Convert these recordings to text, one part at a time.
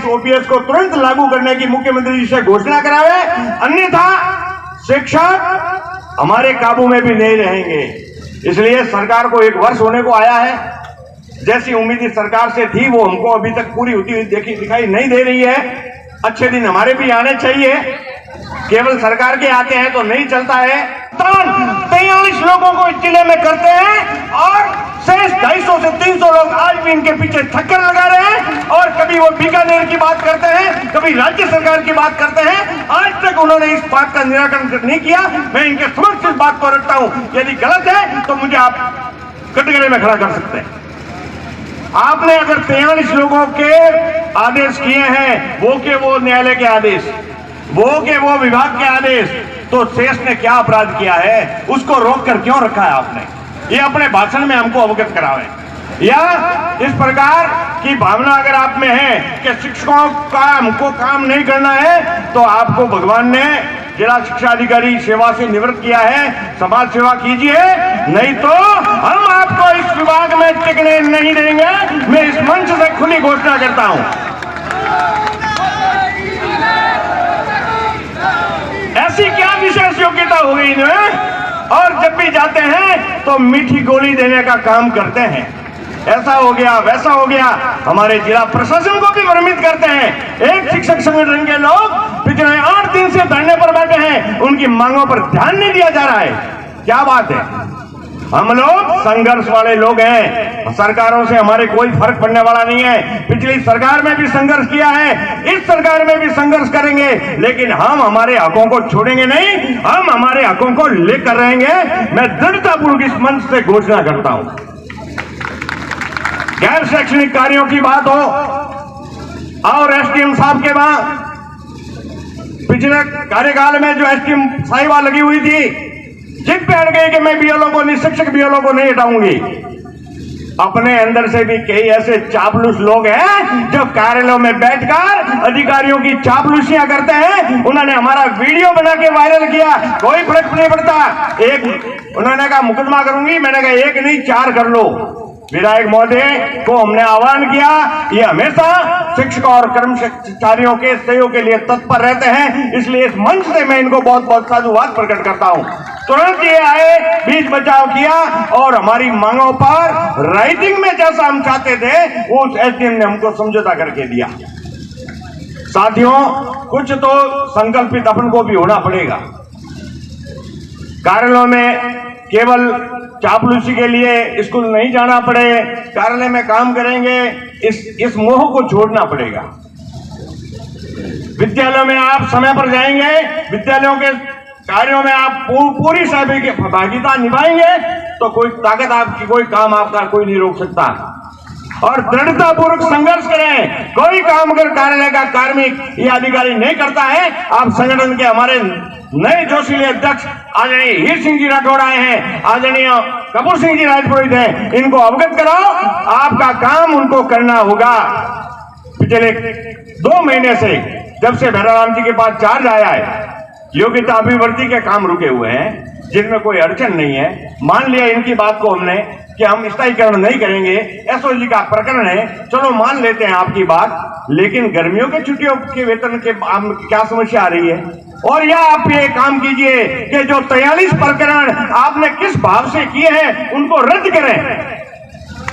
इस ओपीएस को तुरंत लागू करने की मुख्यमंत्री जी से घोषणा करावे, अन्यथा शिक्षक हमारे काबू में भी नहीं रहेंगे। इसलिए सरकार को 1 वर्ष होने को आया है, जैसी उम्मीद इस सरकार से थी वो हमको अभी तक पूरी होती हुई दिखाई नहीं दे रही है। अच्छे दिन हमारे भी आने चाहिए, केवल सरकार के आते हैं तो नहीं चलता है। 43 लोगों को इस जिले में करते हैं और शेष 250 से 300 लोग आज भी इनके पीछे थक्कर लगा रहे हैं और कभी वो बीकानेर की बात करते हैं, कभी राज्य सरकार की बात करते हैं। आज तक उन्होंने इस बात का निराकरण नहीं किया। मैं इनके समक्ष इस बात को रखता हूं, यदि गलत है तो मुझे आप कटघरे में खड़ा कर सकते हैं। आपने अगर 43 लोगों के आदेश किए हैं, वो न्यायालय के आदेश, वो विभाग के आदेश, तो शेष ने क्या अपराध किया है, उसको रोक कर क्यों रखा है आपने? ये अपने भाषण में हमको अवगत करावें। या इस प्रकार की भावना अगर आप में है कि शिक्षकों का हमको काम नहीं करना है, तो आपको भगवान ने जिला शिक्षा अधिकारी सेवा से निवृत्त किया है, समाज सेवा कीजिए, नहीं तो हम आपको इस विभाग में टिकने नहीं देंगे। मैं इस मंच से खुली घोषणा करता हूं। ऐसी क्या विशेष योग्यता हो गई इन्हें, और जब भी जाते हैं तो मीठी गोली देने का काम करते हैं। ऐसा हो गया, वैसा हो गया, हमारे जिला प्रशासन को भी भ्रमित करते हैं। एक शिक्षक संगठन के लोग पिछले 8 दिन से धरने पर बैठे हैं, उनकी मांगों पर ध्यान नहीं दिया जा रहा है। क्या बात है? हम लोग संघर्ष वाले लोग हैं, सरकारों से हमारे कोई फर्क पड़ने वाला नहीं है। पिछली सरकार में भी संघर्ष किया है, इस सरकार में भी संघर्ष करेंगे, लेकिन हम हमारे हकों को छोड़ेंगे नहीं, हम हमारे हकों को लेकर रहेंगे। मैं दृढ़तापूर्वक इस मंच से घोषणा करता हूं। गैर शैक्षणिक कार्यों की बात हो और एसडीएम साहब के वहां पिछले कार्यकाल में जो एसडीएम साहिबा लगी हुई थी, जिद पे अड़ गई कि मैं बीएलओ को नहीं, शिक्षक बीएलओ को नहीं हटाऊंगी। अपने अंदर से भी कई ऐसे चापलूस लोग हैं जो कार्यालयों में बैठकर अधिकारियों की चापलूसियां करते हैं। उन्होंने हमारा वीडियो बना के वायरल किया, कोई फर्क नहीं पड़ता। उन्होंने कहा मुकदमा करूंगी, मैंने कहा 1 नहीं 4 कर लो। विधायक महोदय को हमने आह्वान किया, ये हमेशा शिक्षकों और कर्मचारियों के सहयोग के लिए तत्पर रहते हैं, इसलिए इस मंच से मैं इनको बहुत बहुत साधुवाद प्रकट करता हूं। तुरंत ये आए, बीच बचाव किया और हमारी मांगों पर राइटिंग में जैसा हम चाहते थे वो एसडीएम ने हमको समझौता करके दिया। साथियों, कुछ तो संकल्पित अपन को भी होना पड़ेगा। कार्यालयों में केवल चापलूसी के लिए स्कूल नहीं जाना पड़े, कार्यालय में काम करेंगे, इस मोह को छोड़ना पड़ेगा। विद्यालयों में आप समय पर जाएंगे, विद्यालयों के कार्यों में आप पूरी सहभागिता निभाएंगे, तो कोई ताकत आपकी, कोई काम आपका कोई नहीं रोक सकता। और दृढ़तापूर्वक संघर्ष करें। कोई काम अगर कार्यालय का कार्मिक या अधिकारी नहीं करता है, आप संगठन के हमारे नए जोशीले अध्यक्ष आदरणीय हीर सिंह जी राठौड़ आए हैं, आदरणीय कपूर सिंह जी राजपुरोहित हैं, इनको अवगत कराओ, आपका काम उनको करना होगा। पिछले 2 महीने से जब से भैरवराम जी के पास चार्ज आया है, योग्यता अभिवृद्धि के काम रुके हुए हैं, जिनमें कोई अड़चन नहीं है। मान लिया इनकी बात को हमने कि हम स्थायीकरण नहीं करेंगे, एसओजी का प्रकरण है, चलो मान लेते हैं आपकी बात, लेकिन गर्मियों के छुट्टियों के वेतन के क्या समस्या आ रही है? और या आप ये काम कीजिए कि जो 43 प्रकरण आपने किस भाव से किए हैं उनको रद्द करें।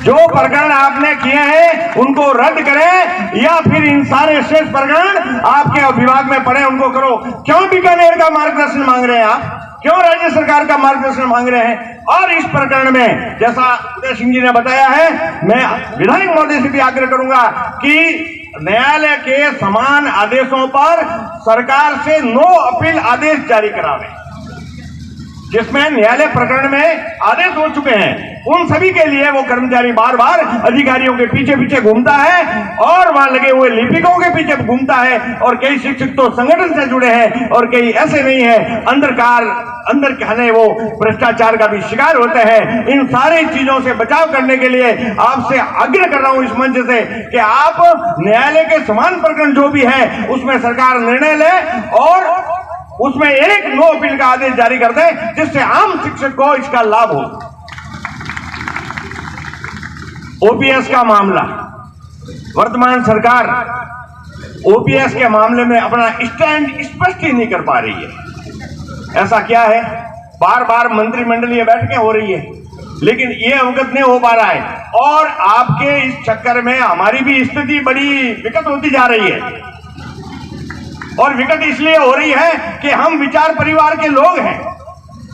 जो प्रकरण आपने किए हैं उनको रद्द करें, या फिर इन सारे शेष प्रकरण आपके विभाग में पड़े उनको करो। क्यों बीकानेर का मार्गदर्शन मांग रहे हैं आप? क्यों राज्य सरकार का मार्गदर्शन मांग रहे हैं? और इस प्रकरण में जैसा उदय सिंह जी ने बताया है, मैं विधायक महोदय से भी आग्रह करूंगा कि न्यायालय के समान आदेशों पर सरकार से नो अपील आदेश जारी करावें, जिसमें न्यायालय प्रकरण में आदेश हो चुके हैं, उन सभी के लिए वो कर्मचारी बार बार अधिकारियों के पीछे पीछे घूमता है और वहां लगे हुए लिपिकों के पीछे घूमता है। और कई शिक्षक तो संगठन से जुड़े हैं और कई ऐसे नहीं है, अंदर खाने वो भ्रष्टाचार का भी शिकार होते हैं। इन सारी चीजों से बचाव करने के लिए आपसे आग्रह कर रहा हूं इस मंच से कि आप न्यायालय के समान प्रकरण जो भी है उसमें सरकार निर्णय ले और उसमें एक नो अपील का आदेश जारी कर दे, जिससे आम शिक्षक को इसका लाभ हो। ओपीएस का मामला, वर्तमान सरकार ओपीएस के मामले में अपना स्टैंड स्पष्ट ही नहीं कर पा रही है। ऐसा क्या है? बार बार मंत्रिमंडलीय बैठकें हो रही है, लेकिन ये अवगत नहीं हो पा रहा है। और आपके इस चक्कर में हमारी भी स्थिति बड़ी विकट होती जा रही है। और विकट इसलिए हो रही है कि हम विचार परिवार के लोग हैं।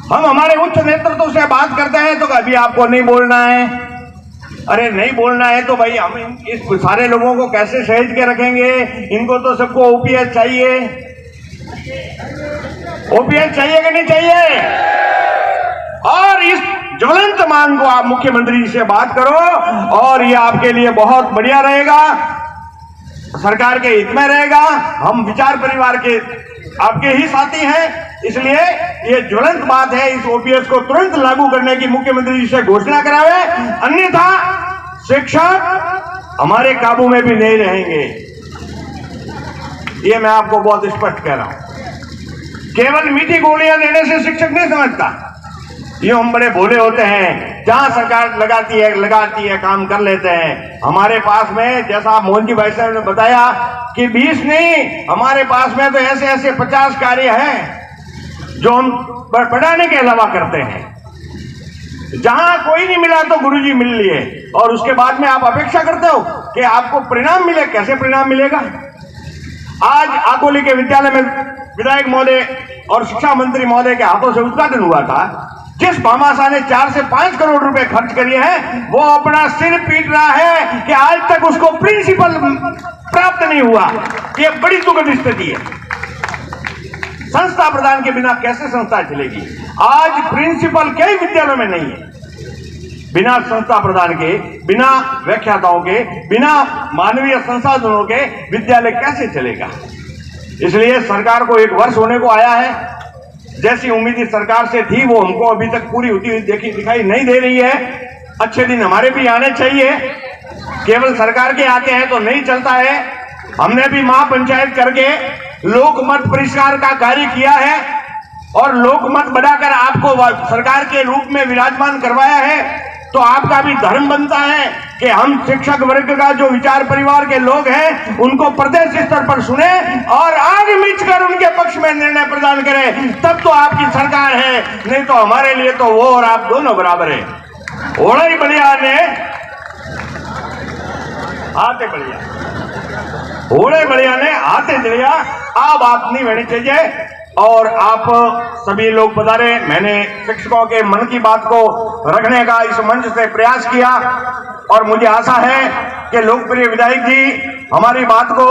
हम हमारे उच्च नेतृत्व से बात करते हैं तो कभी आपको नहीं बोलना है। अरे नहीं बोलना है तो भाई हम इस सारे लोगों को कैसे सहेज के रखेंगे? इनको तो सबको ओपीएस चाहिए। ओपीएस चाहिए कि नहीं चाहिए? और इस ज्वलंत मांग को आप मुख्यमंत्री जी से बात करो और ये आपके लिए बहुत बढ़िया रहेगा, सरकार के हित में रहेगा। हम विचार परिवार के आपके ही साथी हैं, इसलिए ये ज्वलंत बात है। इस ओपीएस को तुरंत लागू करने की मुख्यमंत्री जी से घोषणा करावे, अन्यथा शिक्षक हमारे काबू में भी नहीं रहेंगे। ये मैं आपको बहुत स्पष्ट कह रहा हूं। केवल मीठी गोलियां देने से शिक्षक नहीं समझता। ये हम बड़े भोले होते हैं, जहां सरकार लगाती है काम कर लेते हैं। हमारे पास में जैसा मोहन जी भाई साहब ने बताया कि 20 नहीं, हमारे पास में तो ऐसे ऐसे 50 कार्य हैं जो हम पढ़ाने के अलावा करते हैं। जहां कोई नहीं मिला तो गुरुजी मिल लिए, और उसके बाद में आप अपेक्षा करते हो कि आपको परिणाम मिले। कैसे परिणाम मिलेगा? आज आकोली के विद्यालय में विधायक महोदय और शिक्षा मंत्री महोदय के हाथों से उद्घाटन हुआ था। जिस भामाशाह ने 4 से 5 करोड़ रुपए खर्च किए हैं, वो अपना सिर पीट रहा है कि आज तक उसको प्रिंसिपल प्राप्त नहीं हुआ। ये बड़ी दुखद स्थिति है। संस्था प्रदान के बिना कैसे संस्था चलेगी? आज प्रिंसिपल कई विद्यालयों में नहीं है। बिना संस्था प्रदान के, बिना व्याख्याताओं के, बिना मानवीय संसाधनों के विद्यालय कैसे चलेगा? इसलिए सरकार को 1 वर्ष होने को आया है। जैसी उम्मीद इस सरकार से थी वो हमको अभी तक पूरी होती हुई दिखाई नहीं दे रही है। अच्छे दिन हमारे भी आने चाहिए। केवल सरकार के आते हैं तो नहीं चलता है। हमने भी महापंचायत करके लोकमत परिष्कार का कार्य किया है और लोकमत बढ़ाकर आपको सरकार के रूप में विराजमान करवाया है। तो आपका भी धर्म बनता है कि हम शिक्षक वर्ग का जो विचार परिवार के लोग हैं उनको प्रदेश स्तर पर सुने और आग मीचकर उनके पक्ष में निर्णय प्रदान करें। तब तो आपकी सरकार है, नहीं तो हमारे लिए तो वो और आप दोनों बराबर है। ओड़ा ही बढ़िया ने आते बढ़िया, ओड़े बढ़िया ने आते बढ़िया। आप बात नहीं होनी चाहिए। और आप सभी लोग पधारे। मैंने शिक्षकों के मन की बात को रखने का इस मंच से प्रयास किया और मुझे आशा है कि लोकप्रिय विधायक जी हमारी बात को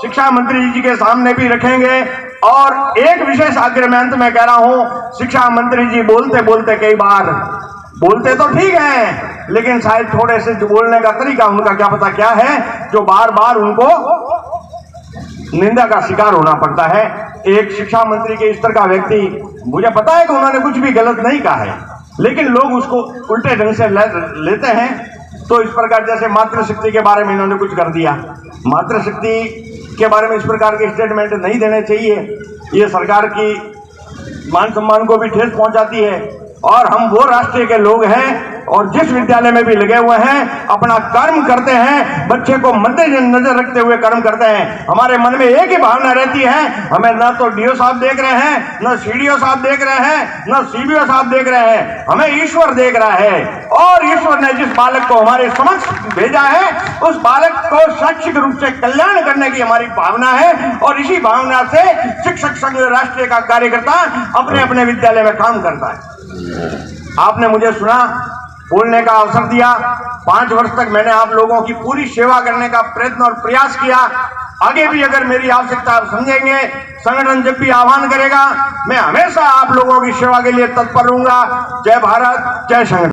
शिक्षा मंत्री जी के सामने भी रखेंगे। और एक विशेष आग्रह मैं अंत में कह रहा हूं, शिक्षा मंत्री जी बोलते बोलते कई बार बोलते तो ठीक है, लेकिन शायद थोड़े से बोलने का तरीका उनका क्या पता क्या है, जो बार बार उनको निंदा का शिकार होना पड़ता है। एक शिक्षा मंत्री के स्तर का व्यक्ति, मुझे पता है कि उन्होंने कुछ भी गलत नहीं कहा है, लेकिन लोग उसको उल्टे ढंग से लेते हैं। तो इस प्रकार जैसे मातृशक्ति के बारे में इन्होंने कुछ कर दिया, मातृशक्ति के बारे में इस प्रकार के स्टेटमेंट नहीं देने चाहिए। ये सरकार की मान सम्मान को भी ठेस पहुंचाती है। और हम वो राष्ट्र के लोग हैं और जिस विद्यालय में भी लगे हुए हैं अपना कर्म करते हैं, बच्चे को मद्देनजर रखते हुए कर्म करते हैं। हमारे मन में एक ही भावना रहती है, हमें ना तो डीओ साहब देख रहे हैं, ना सीडीओ साहब देख रहे हैं, ना सीबीओ साहब देख रहे हैं, हमें ईश्वर देख रहा है। और ईश्वर ने जिस बालक को हमारे समक्ष भेजा है उस बालक को शैक्षिक रूप से कल्याण करने की हमारी भावना है। और इसी भावना से शिक्षक संघ राष्ट्रीय का कार्यकर्ता अपने अपने विद्यालय में काम करता है। आपने मुझे सुना, बोलने का अवसर दिया। 5 वर्ष तक मैंने आप लोगों की पूरी सेवा करने का प्रयत्न और प्रयास किया। आगे भी अगर मेरी आवश्यकता आप समझेंगे, संगठन जब भी आह्वान करेगा, मैं हमेशा आप लोगों की सेवा के लिए तत्पर रहूंगा। जय भारत, जय संगठन।